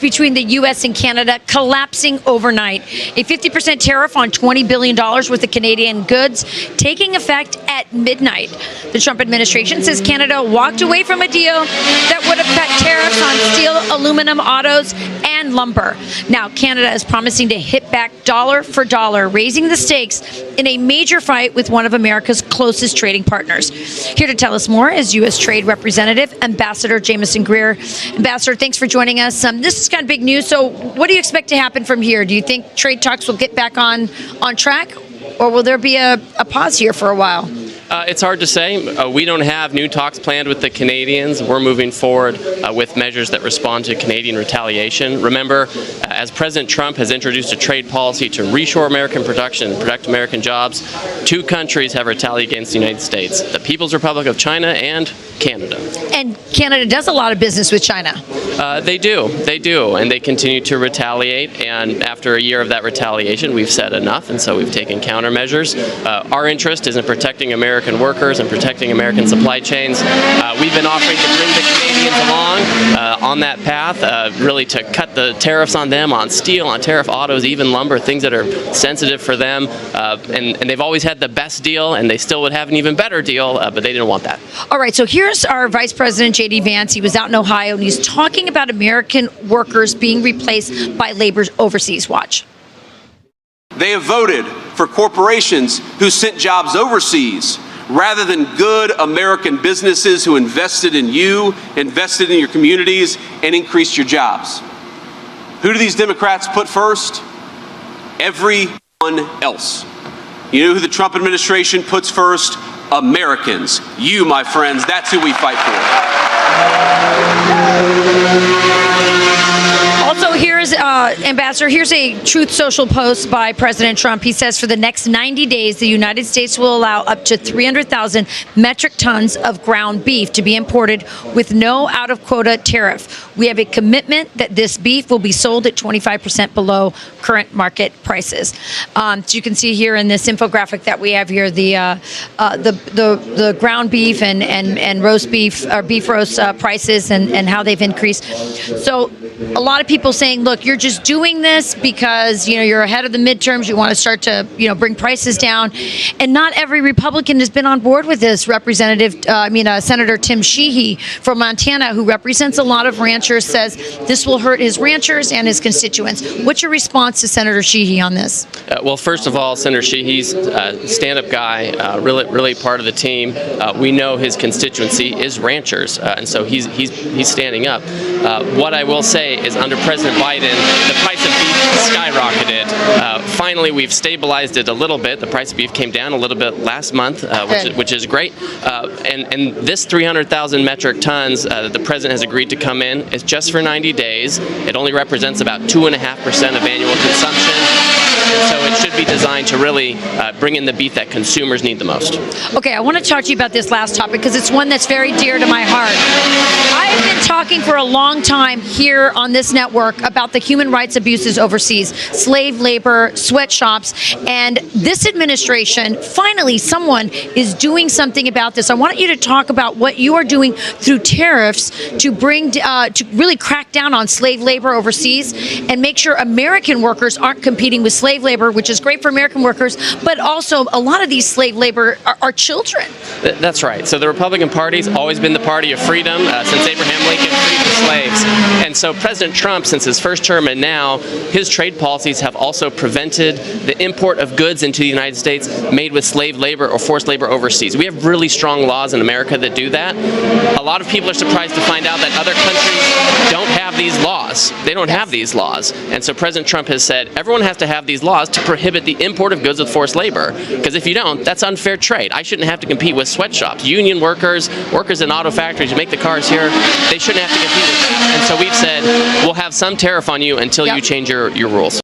between the U.S. and Canada collapsing overnight. A 50% tariff on $20 billion worth of Canadian goods taking effect at midnight. The Trump administration says Canada walked away from a deal that would have cut tariffs on steel, aluminum, autos, and lumber. Now, Canada is promising to hit back dollar for dollar, raising the stakes in a major fight with one of America's closest trading partners. Here to tell us more is U.S. Trade Representative Ambassador Jamieson Greer. Ambassador, thanks for joining us. This is kind of big news. So what do you expect to happen from here? Do you think trade talks will get back on track, or will there be a pause here for a while? It's hard to say. We don't have new talks planned with the Canadians. We're moving forward with measures that respond to Canadian retaliation. Remember, as President Trump has introduced a trade policy to reshore American production and protect American jobs, two countries have retaliated against the United States, the People's Republic of China and Canada. And Canada does a lot of business with China. They do, and they continue to retaliate. And after a year of that retaliation, we've said enough, and so we've taken countermeasures. Our interest is in protecting American workers and protecting American supply chains. We've been offering to bring the Canadians along on that path, really to cut the tariffs on them, on steel, on tariff autos, even lumber, things that are sensitive for them. And they've always had the best deal, and they still would have an even better deal, but they didn't want that. All right, so here's our Vice President, J.D. Vance. He was out in Ohio, and he's talking about American workers being replaced by labor overseas. Watch. They have voted for corporations who sent jobs overseas rather than good American businesses who invested in you, invested in your communities, and increased your jobs. Who do these Democrats put first? Everyone else. You know who the Trump administration puts first? Americans. You, my friends, that's who we fight for. Also, here's Ambassador, here's a Truth Social post by President Trump. He says for the next 90 days, the United States will allow up to 300,000 metric tons of ground beef to be imported with no out-of-quota tariff. We have a commitment that this beef will be sold at 25% below current market prices. So you can see here in this infographic that we have here the ground beef and roast beef or beef roast prices and how they've increased. So a lot of people saying, look, you're just doing this because, you know, you're ahead of the midterms. You want to start to, you know, bring prices down. And not every Republican has been on board with this. Senator Tim Sheehy from Montana, who represents a lot of ranchers, says this will hurt his ranchers and his constituents. What's your response to Senator Sheehy on this? Well, first of all, Senator Sheehy's a stand-up guy, really part of the team. We know his constituency is ranchers, and so he's standing up. What I will say is under President Biden, the price of beef skyrocketed. Finally, we've stabilized it a little bit. The price of beef came down a little bit last month, which is great. And this 300,000 metric tons that the president has agreed to come in is just for 90 days. It only represents about 2.5% of annual consumption. And so it should be designed to really bring in the beef that consumers need the most. Okay, I want to talk to you about this last topic because it's one that's very dear to my heart. I've been talking for a long time here on this network about the human rights abuses overseas, slave labor, sweatshops, and this administration, finally someone is doing something about this. I want you to talk about what you are doing through tariffs to bring to really crack down on slave labor overseas and make sure American workers aren't competing with slave labor, which is great for American workers, but also a lot of these slave labor are children. That's right. So the Republican Party's always been the party of freedom since Abraham Lincoln freed the slaves. And so President Trump, since his first term and now, his trade policies have also prevented the import of goods into the United States made with slave labor or forced labor overseas. We have really strong laws in America that do that. A lot of people are surprised to find out that other countries don't have these laws. They don't have these laws. And so President Trump has said everyone has to have these laws to prohibit the import of goods with forced labor. Because if you don't, that's unfair trade. I shouldn't have to compete with sweatshops. Union workers in auto factories who make the cars here, they shouldn't have to compete with that. And so we've said we'll have some tariff on you until you change your rules.